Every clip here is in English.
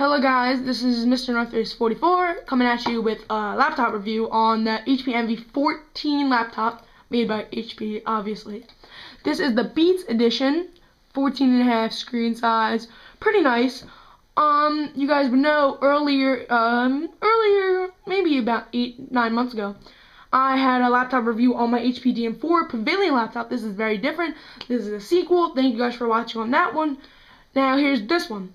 Hello guys, this is Mr. Northface 44 coming at you with a laptop review on the HP Envy 14 laptop made by HP, obviously. This is the Beats edition, 14.5 screen size, pretty nice. You guys would know earlier, maybe about 8-9 months ago, I had a laptop review on my HP DM4 Pavilion laptop. This is very different. This is a sequel. Thank you guys for watching on that one. Now here's this one.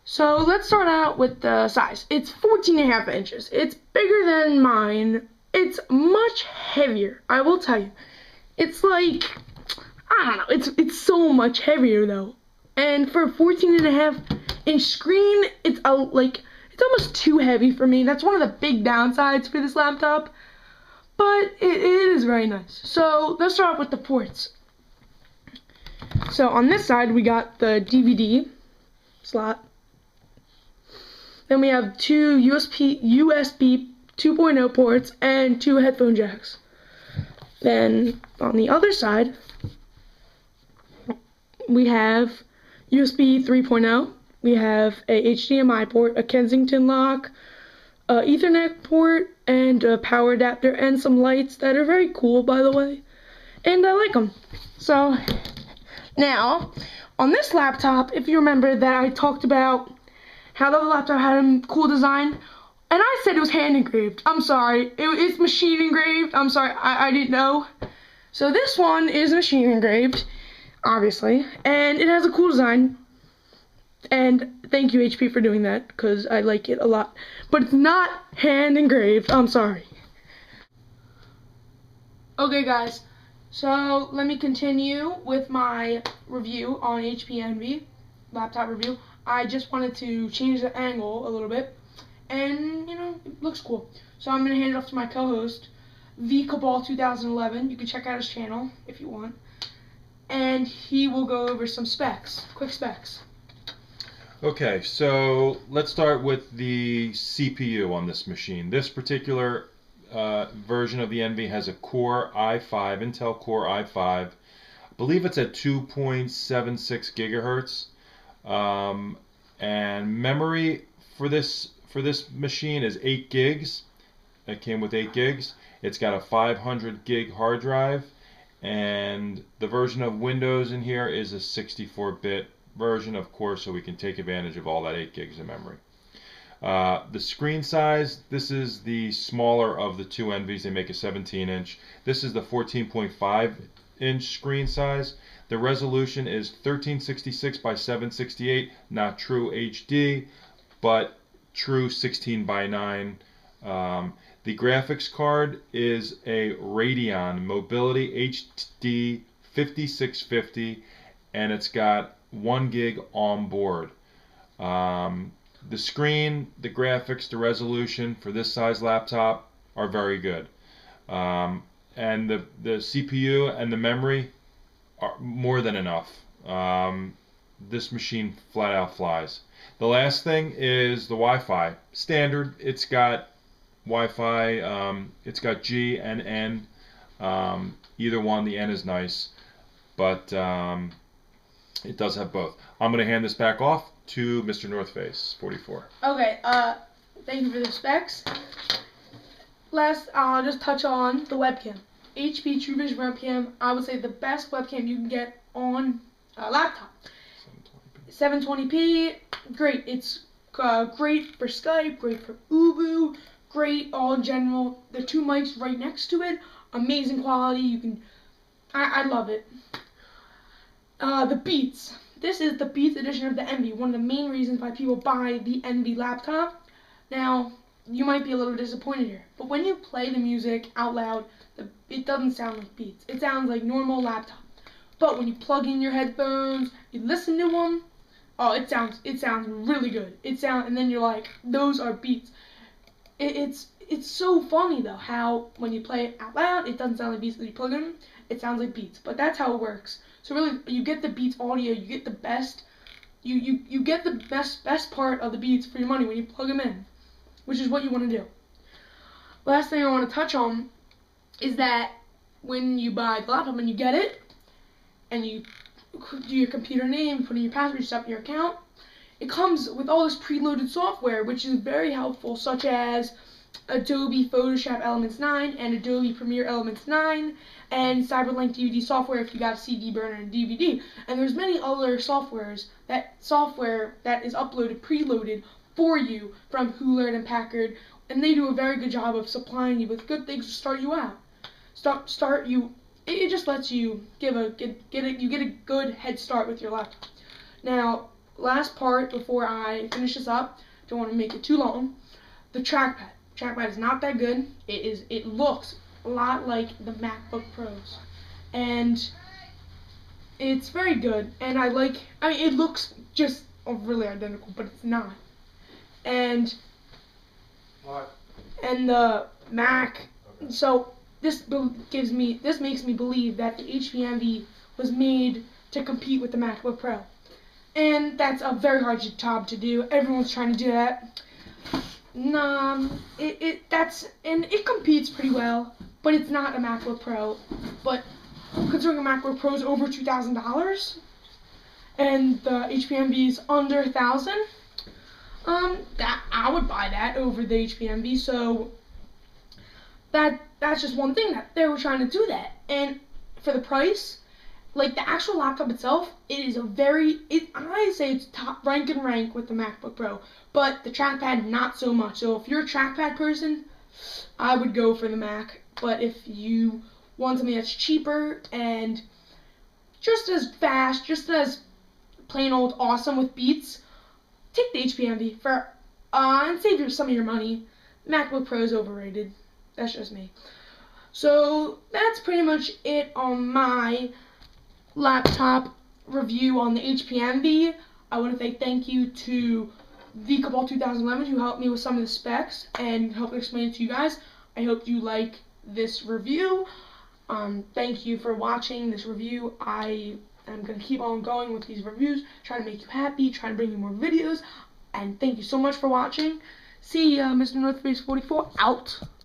So let's start out with the size. It's 14.5 inches. It's bigger than mine. It's much heavier, I will tell you. It's like, I don't know, it's so much heavier though. And for a 14.5 inch screen, it's almost too heavy for me. That's one of the big downsides for this laptop. But it is very nice. So let's start off with the ports. So on this side we got the DVD slot. Then we have two USB 2.0 ports and two headphone jacks. Then on the other side, we have USB 3.0. We have a HDMI port, a Kensington lock, a Ethernet port, and a power adapter, and some lights that are very cool, by the way. And I like them. So now, on this laptop, if you remember that I talked about how the other laptop had a cool design, and I said it was hand engraved. I'm sorry, it's machine engraved. I'm sorry, I didn't know. So this one is machine engraved, obviously, and it has a cool design. And thank you HP for doing that, because I like it a lot. But it's not hand engraved. I'm sorry. Okay guys, so let me continue with my review on HP Envy laptop review. I just wanted to change the angle a little bit, and you know, it looks cool. So I'm gonna hand it off to my co-host, V Cabal 2011. You can check out his channel if you want, and he will go over some specs, quick specs. Okay, so let's start with the CPU on this machine. This particular version of the Envy has a Core i5, Intel Core i5. I believe it's at 2.76 gigahertz. And memory for this machine is 8 gigs. It came with 8 gigs. It's got a 500 gig hard drive, and the version of Windows in here is a 64-bit version, of course, so we can take advantage of all that 8 gigs of memory. The screen size, this is the smaller of the two Envies. They make a 17-inch. This is the 14.5-inch screen size. The resolution is 1366 by 768, not true HD, but true 16 by 9. The graphics card is a Radeon Mobility HD 5650, and it's got 1 gig on board. The screen, the graphics, the resolution for this size laptop are very good. And the CPU and the memory are more than enough. This machine flat out flies. The last thing is the Wi-Fi. Standard, it's got Wi-Fi, it's got G and N. Either one, the N is nice, but it does have both. I'm going to hand this back off to Mr. Northface 44. Okay, thank you for the specs. Last, I'll just touch on the webcam. HP TrueVision webcam, I would say the best webcam you can get on a laptop. 720p, great. It's great for Skype, great for Ubu, great all in general. The two mics right next to it, amazing quality. You can, I love it. The Beats. This is the Beats edition of the Envy. One of the main reasons why people buy the Envy laptop. Now, you might be a little disappointed here, but when you play the music out loud, it doesn't sound like Beats. It sounds like normal laptop. But when you plug in your headphones, you listen to them, oh, it sounds really good. And then you're like, those are Beats. It's so funny though how when you play it out loud, it doesn't sound like Beats. When you plug in, it sounds like Beats. But that's how it works. So really, you get the Beats audio. You get the best. You get the best part of the Beats for your money when you plug them in, which is what you want to do. Last thing I want to touch on is that when you buy the laptop and you get it, and you do your computer name, put in your password, set up your account, it comes with all this preloaded software, which is very helpful, such as Adobe Photoshop Elements 9 and Adobe Premiere Elements 9 and Cyberlink DVD software if you got a CD burner and DVD. And there's many other software that is uploaded, preloaded for you from Hewlett and Packard, and they do a very good job of supplying you with good things to start you out. It just lets you get a good head start with your laptop. Now, last part before I finish this up, don't want to make it too long. The trackpad. Trackpad is not that good. It looks a lot like the MacBook Pros, and it's very good. And it looks just really identical, but it's not. And the Mac. Okay. So this makes me believe that the HP Envy was made to compete with the MacBook Pro, and that's a very hard job to do. Everyone's trying to do that. It competes pretty well, but it's not a MacBook Pro. But considering a MacBook Pro is over $2,000 and the HP Envy is under $1,000, that I would buy that over the HP Envy. So that's just one thing that they were trying to do that. And for the price, like the actual laptop itself, I say it's top rank with the MacBook Pro, but the trackpad not so much. So if you're a trackpad person, I would go for the Mac. But if you want something that's cheaper and just as fast, just as plain old awesome with Beats, take the HP Envy and save some of your money. MacBook Pro is overrated. That's just me. So that's pretty much it on my laptop review on the HP Envy. I want to say thank you to the Cabal 2011 who helped me with some of the specs and helped explain it to you guys. I hope you like this review. Thank you for watching this review. I am going to keep on going with these reviews, trying to make you happy, trying to bring you more videos, and thank you so much for watching. See ya, Mr. North Face 44 out.